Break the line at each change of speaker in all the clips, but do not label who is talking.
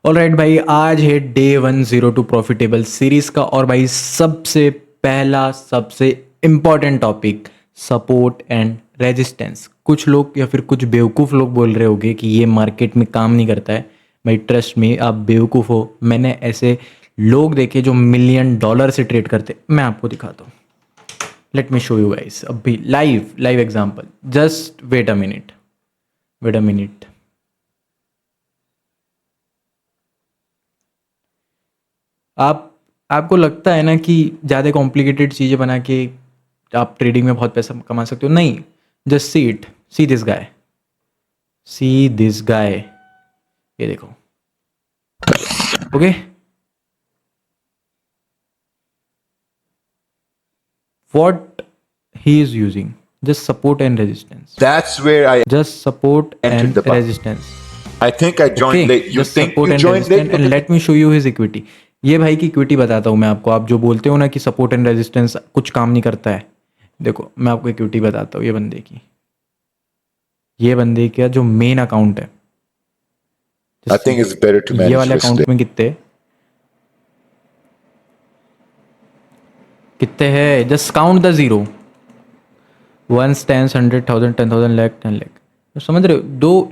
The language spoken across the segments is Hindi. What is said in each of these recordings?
ऑलराइट भाई, आज है डे 102 प्रॉफिटेबल सीरीज का। और भाई सबसे पहला सबसे important topic, support and resistance. कुछ लोग या फिर कुछ बेवकूफ़ लोग बोल रहे होंगे कि ये मार्केट में काम नहीं करता है। भाई ट्रस्ट में, आप बेवकूफ़ हो। मैंने ऐसे लोग देखे जो मिलियन डॉलर से ट्रेड करते। मैं आपको दिखाता हूँ, let me show you guys. अभी live example, just wait a minute. आपको लगता है ना कि ज़्यादा कॉम्प्लिकेटेड चीज़ें बना के आप ट्रेडिंग में बहुत पैसा कमा सकते हो? नहीं, जस्ट सी दिस गाय, ये देखो। Okay, what he is using, just support and resistance,
That's where I
just support
entered
and
the market.
Resistance.
I think I joined
okay,
late. You
just
think
support
you
and
joined
resistance
late?
And let me show you his equity. ये भाई की इक्विटी बताता हूँ मैं आपको। आप जो बोलते हो ना कि सपोर्ट एंड रेजिस्टेंस कुछ काम नहीं करता है, देखो मैं आपको इक्विटी बताता हूँ। ये बंदे का जो मेन अकाउंट है,
I think it's better to
ये
manage
वाले
risk.
अकाउंट में कितने हैं? Just count the zero, 1 10 100 1000 10,000 lakh 10 lakh. तो समझ रहे हो,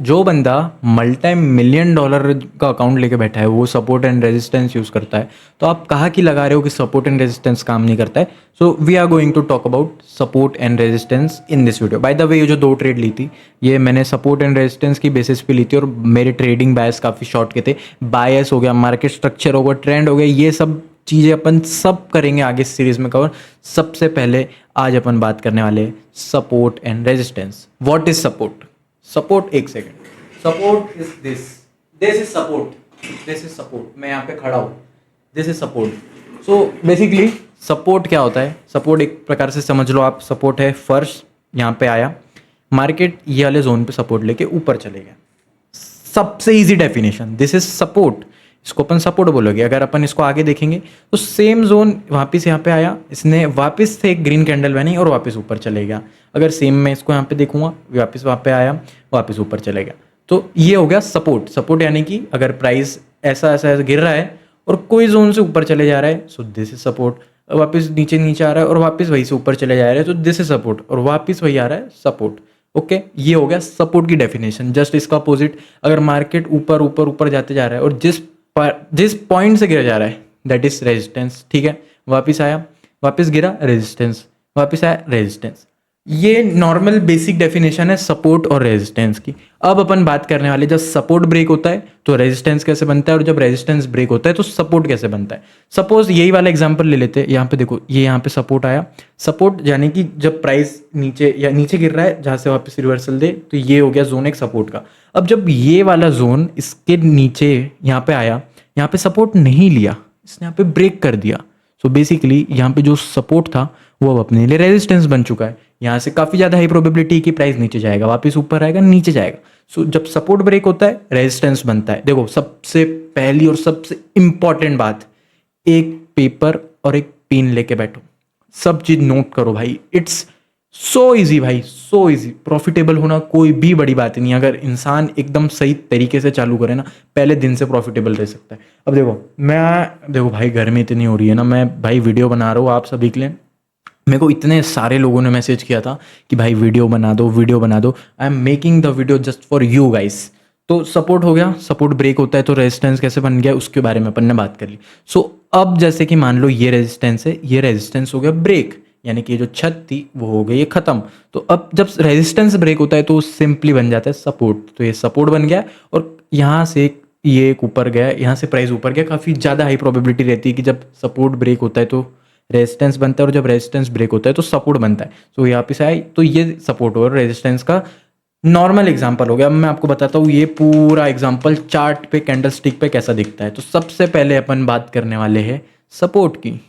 जो बंदा मल्टी मिलियन डॉलर का अकाउंट लेके बैठा है वो सपोर्ट एंड रेजिस्टेंस यूज़ करता है। तो आप कहाँ की लगा रहे हो कि सपोर्ट एंड रेजिस्टेंस काम नहीं करता है? So we are going to talk about support and resistance in this video. By the way, ये जो 2 ट्रेड ली थी, ये मैंने सपोर्ट एंड रेजिस्टेंस की बेसिस पे ली थी। और मेरे ट्रेडिंग बायस काफ़ी शॉर्ट के थे। बायस हो गया, मार्केट स्ट्रक्चर हो गया, ट्रेंड हो गया, ये सब चीज़ें अपन सब करेंगे आगे सीरीज में कवर। सबसे पहले आज अपन बात करने वाले support and resistance. What is support? Support, एक second, support is this is support. मैं यहाँ पे खड़ा हूँ, this is support. So basically support क्या होता है? सपोर्ट एक प्रकार से समझ लो आप, सपोर्ट है फर्श, यहाँ पे आया मार्केट, ये वाले जोन पे सपोर्ट लेके ऊपर चले गया। सबसे easy definition, this is support. इसको अपन सपोर्ट बोलोगे। अगर अपन इसको आगे देखेंगे तो सेम जोन वापस यहाँ पे आया, इसने वापस से एक ग्रीन कैंडल बनी और वापस ऊपर चले गया। अगर सेम मैं इसको यहाँ पे देखूंगा, वापस वहाँ पे आया, वापस ऊपर चले गया। तो ये हो गया सपोर्ट। सपोर्ट यानी कि अगर प्राइस ऐसा गिर रहा है और कोई जोन से ऊपर चले जा रहा है, सो दिस इज सपोर्ट। वापस नीचे आ रहा है और वापस वहीं से ऊपर चले जा रहा है, तो दिस इज सपोर्ट। और वापस वही आ रहा है, सपोर्ट। ओके, ये हो गया सपोर्ट की डेफिनेशन। जस्ट इसका अपोजिट, अगर मार्केट ऊपर जाते जा रहा है और जिस पॉइंट से गिरा जा रहा है, दैट इज रेजिस्टेंस। ठीक है, वापस आया, वापस गिरा, रेजिस्टेंस, वापस आया, रेजिस्टेंस। ये नॉर्मल बेसिक डेफिनेशन है सपोर्ट और रेजिस्टेंस की। अब अपन बात करने वाले, जब सपोर्ट ब्रेक होता है तो रेजिस्टेंस कैसे बनता है, और जब रेजिस्टेंस ब्रेक होता है तो सपोर्ट कैसे बनता है। सपोज यही वाला एग्जांपल ले लेते हैं। यहाँ पे देखो, ये यहाँ पे सपोर्ट आया। सपोर्ट यानी कि जब प्राइस नीचे गिर रहा है, जहां से वापस रिवर्सल दे, तो ये हो गया जोन एक सपोर्ट का। अब जब ये वाला जोन इसके नीचे यहाँ पे आया, यहाँ पे सपोर्ट नहीं लिया, इसने यहाँ पे ब्रेक कर दिया। सो बेसिकली यहाँ पे जो सपोर्ट था वो अब अपने लिए रेजिस्टेंस बन चुका है। यहाँ से काफी ज्यादा हाई प्रोबेबिलिटी कि प्राइस नीचे जाएगा, वापस ऊपर आएगा, नीचे जाएगा। सो जब सपोर्ट ब्रेक होता है, रेजिस्टेंस बनता है। देखो, सबसे पहली और सबसे इंपॉर्टेंट बात, एक पेपर और एक पेन लेके बैठो, सब चीज नोट करो भाई। इट्स सो इजी भाई, सो इजी। प्रॉफिटेबल होना कोई भी बड़ी बात नहीं। अगर इंसान एकदम सही तरीके से चालू करे ना, पहले दिन से प्रॉफिटेबल रह सकता है। अब देखो भाई, गर्मी इतनी हो रही है ना, मैं भाई वीडियो बना रहा हूँ आप सभी के लिए। मेरे को इतने सारे लोगों ने मैसेज किया था कि भाई वीडियो बना दो। I am making the video just for you guys. तो सपोर्ट हो गया, सपोर्ट ब्रेक होता है तो रेजिस्टेंस कैसे बन गया, उसके बारे में अपन ने बात कर ली। सो अब जैसे कि मान लो ये रेजिस्टेंस है, ये रेजिस्टेंस हो गया ब्रेक, यानी कि जो छत थी वो हो गई खत्म। तो अब जब रेजिस्टेंस ब्रेक होता है तो सिंपली बन जाता है सपोर्ट। तो ये सपोर्ट बन गया और यहाँ से ये एक ऊपर गया, यहाँ से प्राइस ऊपर गया। काफ़ी ज़्यादा हाई प्रोबेबिलिटी रहती है कि जब सपोर्ट ब्रेक होता है तो रेजिस्टेंस बनता है, और जब रेजिस्टेंस ब्रेक होता है तो सपोर्ट बनता है। तो यहाँ पे से आई, तो ये सपोर्ट और रेजिस्टेंस का नॉर्मल एग्जांपल हो गया। अब मैं आपको बताता हूँ ये पूरा एग्जांपल चार्ट पे, कैंडलस्टिक पे कैसा दिखता है। तो सबसे पहले अपन बात करने वाले हैं सपोर्ट की।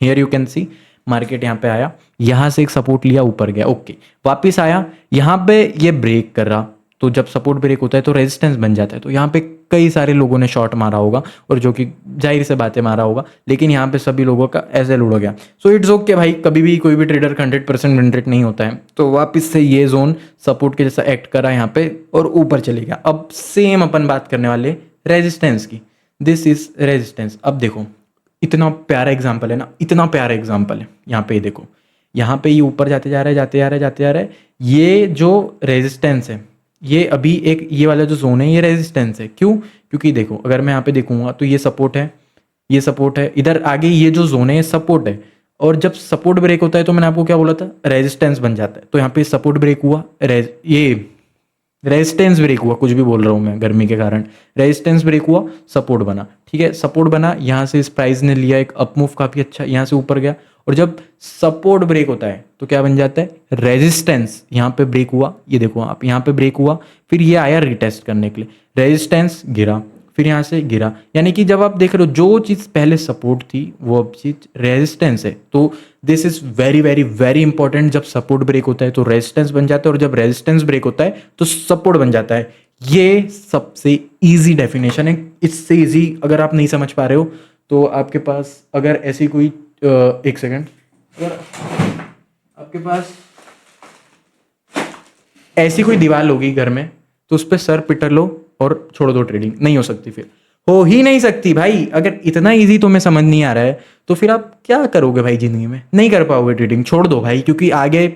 Here you can see, market यहाँ पे आया, यहाँ से एक सपोर्ट लिया, ऊपर गया, ओके, वापिस आया, यहाँ पे ये ब्रेक कर रहा। तो जब सपोर्ट ब्रेक होता है तो रेजिस्टेंस बन जाता है। तो यहाँ पे कई सारे लोगों ने शॉर्ट मारा होगा, और जो कि जाहिर से बातें मारा होगा, लेकिन यहाँ पे सभी लोगों का ऐसे लूट हो गया। सो इट्स ओके भाई, कभी भी कोई भी ट्रेडर का 100% विन रेट नहीं होता है। तो वापस से ये जोन सपोर्ट के जैसा एक्ट करा यहाँ पे और ऊपर चले गया। अब सेम अपन बात करने वाले रेजिस्टेंस की, दिस इज रेजिस्टेंस। अब देखो इतना प्यारा एग्जाम्पल है ना, इतना प्यारा एग्जाम्पल है। यहाँ पे देखो, यहाँ पे ये ऊपर जाते जा रहा है, जाते जा रहा है, जाते जा रहा है। ये जो रेजिस्टेंस है, ये अभी एक ये वाला जो जोन है ये रेजिस्टेंस है। क्यों? क्योंकि देखो अगर मैं यहाँ पे देखूंगा तो ये सपोर्ट है, ये सपोर्ट है, इधर आगे ये जो जोन है ये सपोर्ट है। और जब सपोर्ट ब्रेक होता है तो मैंने आपको क्या बोला था, रेजिस्टेंस बन जाता है। तो यहाँ पे सपोर्ट ब्रेक हुआ, ये रेजिस्टेंस ब्रेक हुआ, कुछ भी बोल रहा हूँ मैं गर्मी के कारण। रेजिस्टेंस ब्रेक हुआ, सपोर्ट बना, ठीक है, सपोर्ट बना, यहाँ से इस प्राइस ने लिया एक अप मूव काफ़ी अच्छा, यहाँ से ऊपर गया। और जब सपोर्ट ब्रेक होता है तो क्या बन जाता है, रेजिस्टेंस। यहाँ पे ब्रेक हुआ, ये देखो आप, यहाँ पे ब्रेक हुआ, फिर ये आया रिटेस्ट करने के लिए, रेजिस्टेंस गिरा, फिर यहाँ से गिरा। यानी कि जब आप देख रहे हो जो चीज़ पहले सपोर्ट थी वो अब चीज़ रेजिस्टेंस है। तो this is very very very important. जब सपोर्ट ब्रेक होता है तो रेजिस्टेंस बन जाता है, और जब रेजिस्टेंस ब्रेक होता है तो सपोर्ट बन जाता है। ये सबसे इजी डेफिनेशन है। इससे इजी अगर आप नहीं समझ पा रहे हो तो आपके पास अगर ऐसी कोई एक सेकेंड, अगर आपके पास ऐसी कोई दीवार होगी घर में तो उस पर सर पिटर लो और छोड़ दो ट्रेडिंग, नहीं हो सकती, फिर हो ही नहीं सकती भाई। अगर इतना इजी तुम्हें समझ नहीं आ रहा है तो फिर आप क्या करोगे भाई जिंदगी में, नहीं कर पाओगे ट्रेडिंग, छोड़ दो भाई। क्योंकि आगे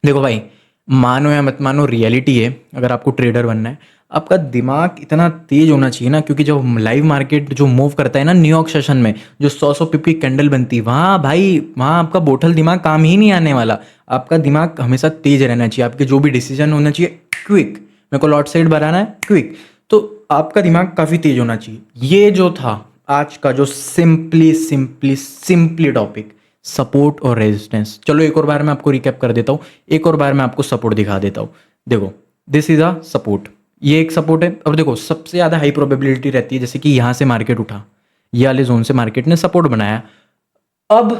देखो भाई, मानो या मत मानो रियलिटी है, अगर आपको ट्रेडर बनना है आपका दिमाग इतना तेज होना चाहिए ना। क्योंकि जब लाइव मार्केट जो मूव करता है ना, न्यूयॉर्क सेशन में जो 100 पिप की कैंडल बनती है, वहाँ भाई वहाँ आपका बोतल दिमाग काम ही नहीं आने वाला। आपका दिमाग हमेशा तेज रहना चाहिए, आपके जो भी डिसीजन होना चाहिए क्विक। मेरे को लॉट साइड बनाना है क्विक, तो आपका दिमाग काफ़ी तेज होना चाहिए। ये जो था आज का जो simply simply simply topic, support और रेजिस्टेंस। चलो एक और बार मैं आपको रिकैप कर देता हूँ, एक और बार मैं आपको सपोर्ट दिखा देता हूँ। देखो दिस इज अ सपोर्ट, ये एक सपोर्ट है। और देखो सबसे ज़्यादा हाई प्रोबेबिलिटी रहती है, जैसे कि यहाँ से मार्केट उठा, ये वाले जोन से मार्केट ने सपोर्ट बनाया। अब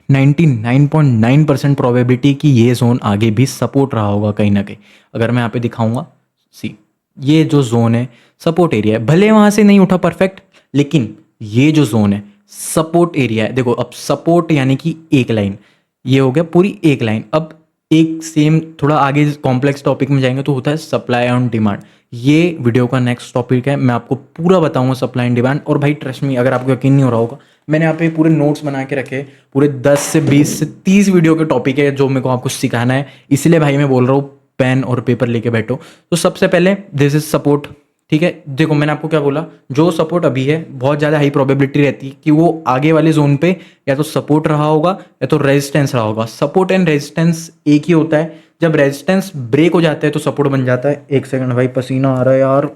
99.9% प्रोबेबिलिटी कि ये जोन आगे भी सपोर्ट रहा होगा कहीं ना कहीं। अगर मैं यहाँ पे दिखाऊंगा, सी ये जो जोन है सपोर्ट एरिया है, भले वहाँ से नहीं उठा परफेक्ट, लेकिन ये जो जोन है सपोर्ट एरिया है। देखो अब सपोर्ट यानी कि एक लाइन, ये हो गया पूरी एक लाइन। अब एक सेम थोड़ा आगे कॉम्प्लेक्स टॉपिक में जाएंगे तो होता है सप्लाई एंड डिमांड। ये वीडियो का नेक्स्ट टॉपिक है, मैं आपको पूरा बताऊंगा सप्लाई एंड डिमांड। और भाई ट्रस्ट मी, अगर आपको यकीन नहीं हो रहा होगा, मैंने यहाँ पे पूरे नोट्स बना के रखे, पूरे 10 से 20 से 30 वीडियो के टॉपिक है जो मेरे को आपको सिखाना है। इसलिए भाई मैं बोल रहा हूँ पेन और पेपर लेके बैठो। तो सबसे पहले दिस इज सपोर्ट, ठीक है। देखो मैंने आपको क्या बोला, जो सपोर्ट अभी है बहुत ज़्यादा हाई प्रोबेबिलिटी रहती है कि वो आगे वाले जोन पे या तो सपोर्ट रहा होगा या तो रेजिस्टेंस रहा होगा। सपोर्ट एंड रेजिस्टेंस एक ही होता है, जब रेजिस्टेंस ब्रेक हो जाता है तो सपोर्ट बन जाता है। एक सेकंड भाई, पसीना आ रहा है यार।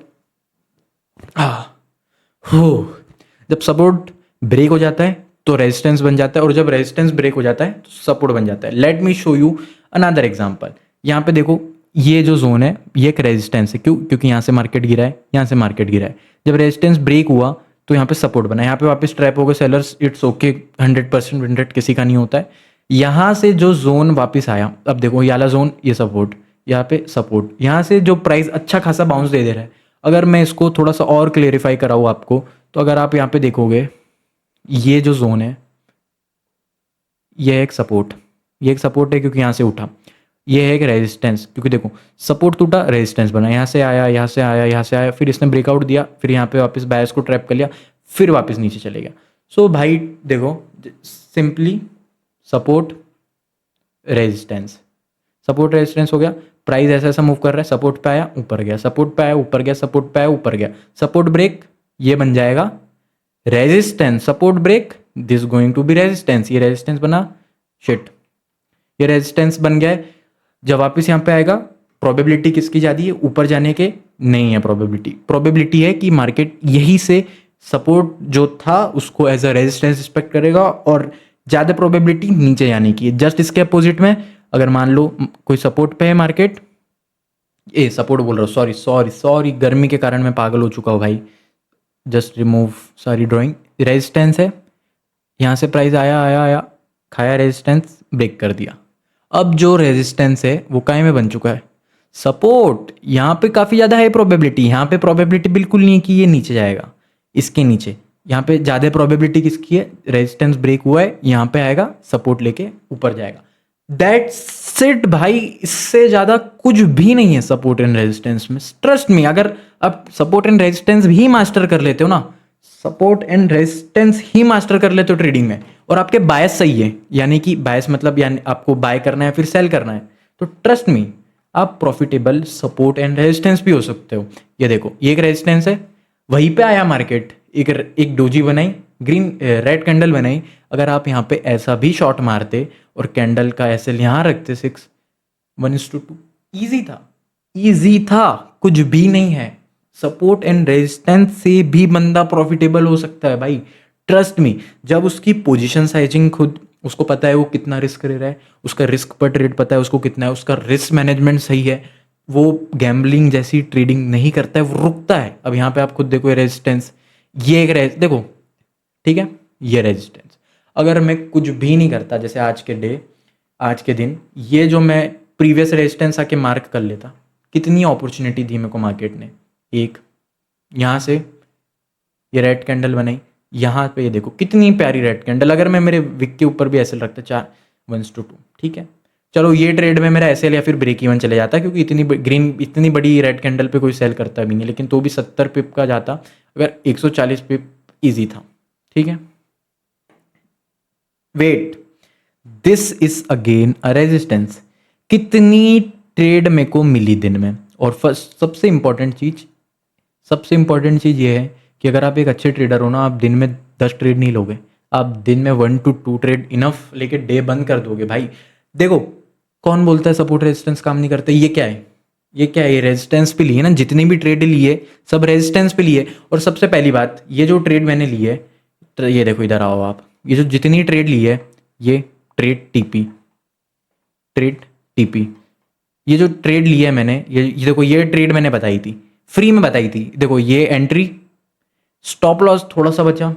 जब सपोर्ट ब्रेक हो जाता है तो रेजिस्टेंस बन जाता है, और जब रेजिस्टेंस ब्रेक हो जाता है तो सपोर्ट बन जाता है। Late me show you another example. यहाँ पे देखो ये जो जोन है ये एक रेजिस्टेंस है। क्यों? क्योंकि यहाँ से मार्केट गिरा है, यहाँ से मार्केट गिरा है। जब रेजिस्टेंस ब्रेक हुआ तो यहाँ पे सपोर्ट बना, यहाँ पे वापस ट्रैप हो गए sellers, it's okay, 100% win rate किसी का नहीं होता है। यहाँ से जो जोन वापस आया, अब देखो ये वाला जोन, ये सपोर्ट, यहाँ पे सपोर्ट, यहाँ से जो प्राइस अच्छा खासा बाउंस दे रहा है। अगर मैं इसको थोड़ा सा और क्लेरिफाई कराऊँ आपको, तो अगर आप यहाँ पे देखोगे ये जो जोन है ये एक सपोर्ट, ये एक सपोर्ट है क्योंकि यहाँ से उठा। ये है एक रेजिस्टेंस, क्योंकि देखो सपोर्ट टूटा, रेजिस्टेंस बना, यहाँ से आया, यहाँ से आया, यहाँ से आया, फिर इसने ब्रेकआउट दिया, फिर यहाँ पे वापस बायर्स को ट्रैप कर लिया, फिर वापस नीचे चले गया। सो भाई देखो simply support resistance, support resistance हो गया। प्राइस ऐसा ऐसा मूव कर रहा है, सपोर्ट पे आया, ऊपर गया, सपोर्ट पे आया, ऊपर गया, सपोर्ट पे आया, ऊपर गया, सपोर्ट ब्रेक, ये बन जाएगा resistance. Support break, this going to be resistance, ये रेजिस्टेंस बना, शिट, ये रेजिस्टेंस बन गया है। जब वापस यहाँ पे आएगा, प्रोबेबिलिटी किसकी ज़्यादा है ऊपर जाने के? नहीं है प्रोबेबिलिटी, प्रोबेबिलिटी है कि मार्केट यही से सपोर्ट जो था उसको एज अ रेजिस्टेंस रिस्पेक्ट करेगा, और ज़्यादा प्रोबेबिलिटी नीचे जाने की है। जस्ट इसके अपोजिट में अगर मान लो कोई सपोर्ट पे है मार्केट, ए सपोर्ट बोल रहा हूँ, सॉरी सॉरी सॉरी, गर्मी के कारण मैं पागल हो चुका हूँ भाई, जस्ट रिमूव सारी ड्राइंग। रेजिस्टेंस है, यहाँ से प्राइस आया आया आया, खाया रेजिस्टेंस, ब्रेक कर दिया। अब जो रेजिस्टेंस है वो काय में बन चुका है? सपोर्ट। यहाँ पे काफ़ी ज़्यादा है प्रोबेबिलिटी, यहाँ पे प्रोबेबिलिटी बिल्कुल नहीं है कि ये नीचे जाएगा, इसके नीचे। यहाँ पे ज़्यादा प्रोबेबिलिटी किसकी है? रेजिस्टेंस ब्रेक हुआ है, यहाँ पे आएगा, सपोर्ट लेके ऊपर जाएगा। दैट्स इट भाई, इससे ज़्यादा कुछ भी नहीं है सपोर्ट एंड रेजिस्टेंस में। ट्रस्ट मी, अगर आप सपोर्ट एंड रेजिस्टेंस भी मास्टर कर लेते हो ना, support and resistance he master कर लेते हो ट्रेडिंग में, और आपके बायस सही है, यानी कि बायस मतलब यानी आपको बाय करना है फिर सेल करना है, तो ट्रस्ट मी आप प्रॉफिटेबल सपोर्ट एंड रेजिस्टेंस भी हो सकते हो। ये देखो, ये एक रेजिस्टेंस है, वहीं पे आया मार्केट, एक डोजी बनाई, ग्रीन रेड कैंडल बनाई। अगर आप यहाँ पे ऐसा भी शॉट मारते और कैंडल का ऐसे यहाँ रखते 6:1:2, ईजी था, ईजी था, कुछ भी नहीं है। सपोर्ट एंड रेजिस्टेंस से भी बंदा प्रॉफिटेबल हो सकता है भाई, ट्रस्ट मी। जब उसकी पोजीशन साइजिंग खुद उसको पता है, वो कितना रिस्क ले रहा है, उसका रिस्क पर ट्रेड पता है उसको कितना है, उसका रिस्क मैनेजमेंट सही है, वो गैम्बलिंग जैसी ट्रेडिंग नहीं करता है, वो रुकता है। अब यहाँ पे आप खुद देखो, ये रेजिस्टेंस, ये एक देखो, ठीक है, ये रेजिस्टेंस। अगर मैं कुछ भी नहीं करता, जैसे आज के दिन ये जो मैं प्रीवियस रेजिस्टेंस आके मार्क कर लेता, कितनी अपॉर्चुनिटी दी मेरे को मार्केट ने। एक यहाँ से ये रेड कैंडल बनाई, यहाँ पे ये देखो कितनी प्यारी रेड कैंडल। अगर मैं मेरे विक के ऊपर भी ऐसे रखता 4:1:2, ठीक है, चलो ये ट्रेड में मेरा ऐसे या फिर ब्रेक इवन चले जाता, क्योंकि इतनी बड़ी रेड कैंडल पे कोई सेल करता भी नहीं, लेकिन तो भी 70 पिप का जाता, अगर 140 पिप ईजी था, ठीक है। Wait, this is again a resistance. कितनी ट्रेड मेरे को मिली दिन में। और फर्स्ट सबसे इंपॉर्टेंट चीज़ ये है कि अगर आप एक अच्छे ट्रेडर हो ना, आप दिन में 10 ट्रेड नहीं लोगे, आप दिन में 1 to 2 ट्रेड इनफ लेके डे बंद कर दोगे भाई। देखो, कौन बोलता है सपोर्ट रेजिस्टेंस काम नहीं करते, ये क्या है, ये रेजिस्टेंस पे लिए ना, जितनी भी ट्रेड लिए सब रेजिस्टेंस पे लिए। और सबसे पहली बात, ये जो ट्रेड मैंने ली है, तो ये देखो, इधर आओ आप, ये जो जितनी ट्रेड ली है, ये ट्रेड टीपी, ये जो ट्रेड लिया है मैंने, ये देखो, ये ट्रेड मैंने बताई थी, फ्री में बताई थी। देखो, ये एंट्री, स्टॉप लॉस थोड़ा सा बचा,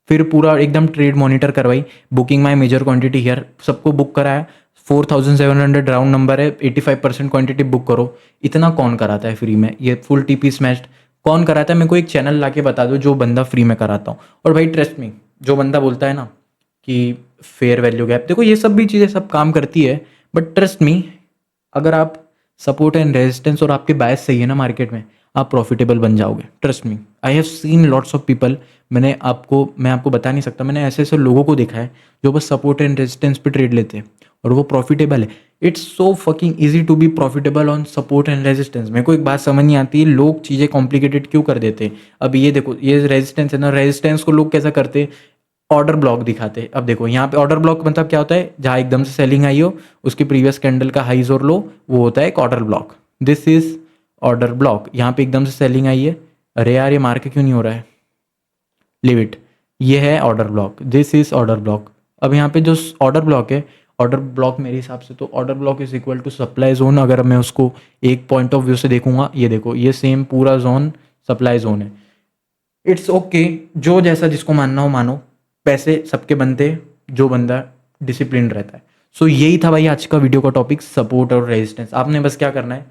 फिर पूरा एकदम ट्रेड मॉनिटर करवाई, booking my major quantity here, सबको बुक कराया, 4700 राउंड नंबर है, 85% क्वांटिटी बुक करो। इतना कौन कराता है फ्री में? ये फुल टीपी स्मैश्ड कौन कराता है? मेरे को एक चैनल ला के बता दो जो बंदा फ्री में कराता हूँ। और भाई ट्रस्ट मी, जो बंदा बोलता है ना कि फेयर वैल्यू गैप, देखो ये सब भी चीज़ें सब काम करती है, बट ट्रस्ट मी, अगर आप सपोर्ट एंड रेजिस्टेंस और आपके बायस सही है ना मार्केट में, आप प्रॉफिटेबल बन जाओगे। Trust me, I have seen lots of people. मैं आपको बता नहीं सकता, मैंने ऐसे ऐसे लोगों को देखा है जो बस सपोर्ट एंड रेजिस्टेंस पे ट्रेड लेते हैं और वो प्रॉफिटेबल है। It's so fucking easy to be profitable on support and resistance. मेरे को एक बात समझ नहीं आती है, लोग चीज़ें कॉम्प्लिकेटेड क्यों कर देते हैं। अब ये देखो, ये रेजिस्टेंस है ना, रेजिस्टेंस को लोग कैसा करते, ऑर्डर ब्लॉक दिखाते। अब देखो यहाँ पे ऑर्डर ब्लॉक मतलब क्या होता है, जहाँ एकदम से सेलिंग आई हो, उसकी प्रीवियस कैंडल का हाइज और लो, वो होता है एक order block. This is order block. यहाँ पे एकदम से सेलिंग आई है, अरे यार ये मार्केट क्यों नहीं हो रहा है, लीव इट, ये है order block, this is order block. अब यहाँ पे जो ऑर्डर ब्लॉक है, ऑर्डर ब्लॉक मेरे हिसाब से तो order block is equal to supply zone. अगर मैं उसको एक पॉइंट ऑफ व्यू से देखूंगा, ये देखो, ये सेम पूरा जोन सप्लाई जोन है। इट्स ओके, जो जैसा जिसको मानना हो मानो, पैसे सबके बनते जो बंदा डिसिप्लिन रहता है। सो यही था भाई आज का वीडियो का टॉपिक, सपोर्ट और रेजिस्टेंस। आपने बस क्या करना है,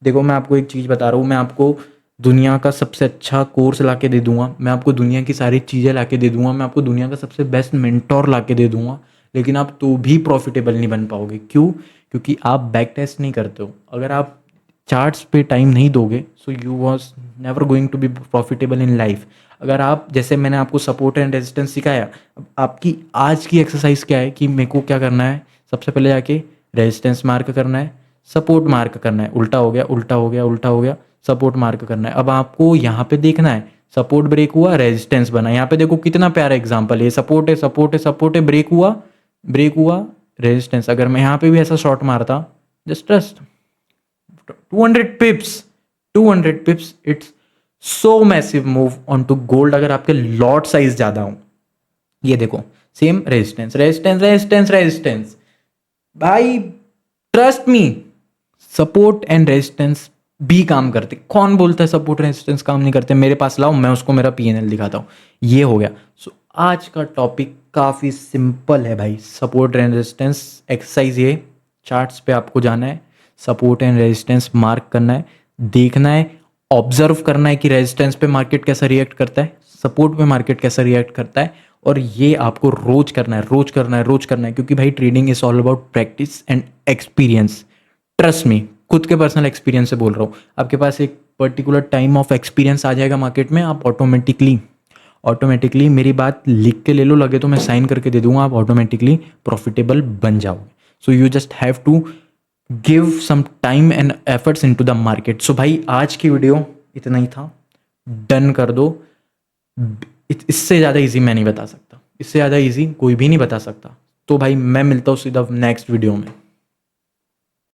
देखो मैं आपको एक चीज़ बता रहा हूँ, मैं आपको दुनिया का सबसे अच्छा कोर्स ला के दे दूंगा, मैं आपको दुनिया की सारी चीज़ें ला के दे दूंगा, मैं आपको दुनिया का सबसे बेस्ट मेंटोर ला के दे दूंगा, लेकिन आप तो भी प्रॉफिटेबल नहीं बन पाओगे। क्यों? क्योंकि आप बैक टेस्ट नहीं करते हो। अगर आप चार्ट्स पे टाइम नहीं दोगे, so you was never going to be profitable in life. अगर आप, जैसे मैंने आपको सपोर्ट एंड रेजिस्टेंस सिखाया, अब आपकी आज की एक्सरसाइज क्या है कि मेरे को क्या करना है, सबसे पहले जाके रेजिस्टेंस मार्क करना है, सपोर्ट मार्क करना है, उल्टा हो गया, उल्टा हो गया, उल्टा हो गया, सपोर्ट मार्क करना है। अब आपको यहाँ पे देखना है, सपोर्ट ब्रेक हुआ, रेजिस्टेंस बना। यहाँ पे देखो कितना प्यारा एग्जांपल है, सपोर्ट है, सपोर्ट है, सपोर्ट है, ब्रेक हुआ, रेजिस्टेंस। अगर मैं यहाँ पे भी ऐसा शॉर्ट मारता, just trust 200 pips, it's so massive move on to gold. अगर आपके लॉट साइज ज्यादा हो, ये देखो same resistance, resistance, resistance, resistance, भाई trust me, support and resistance भी काम करते। कौन बोलता है सपोर्ट रेजिस्टेंस काम नहीं करते? मेरे पास लाओ, मैं उसको मेरा पीएनएल दिखाता हूँ। ये हो गया। सो आज का टॉपिक काफ़ी सिंपल है भाई, सपोर्ट एंड रेजिस्टेंस एक्सरसाइज। ये चार्ट्स पे आपको जाना है, सपोर्ट एंड रेजिस्टेंस मार्क करना है, देखना है, ऑब्जर्व करना है कि रेजिस्टेंस पे मार्केट कैसा रिएक्ट करता है, सपोर्ट पे मार्केट कैसा रिएक्ट करता है, और ये आपको रोज करना है, रोज करना है, रोज करना है, क्योंकि भाई trading is all about practice and experience. Trust me, खुद के पर्सनल एक्सपीरियंस से बोल रहा हूँ। आपके पास एक पर्टिकुलर टाइम ऑफ एक्सपीरियंस आ जाएगा मार्केट में, आप ऑटोमेटिकली मेरी बात लिख के ले लो, लगे तो मैं साइन करके दे दूंगा, आप ऑटोमेटिकली प्रॉफिटेबल बन जाओगे। So you just have to give some time and efforts into the market. So भाई आज की वीडियो इतना ही था, डन कर दो। इससे ज़्यादा इजी मैं नहीं बता सकता, इससे ज़्यादा इजी कोई भी नहीं बता सकता। तो भाई मैं मिलता हूँ सीधा नेक्स्ट वीडियो में।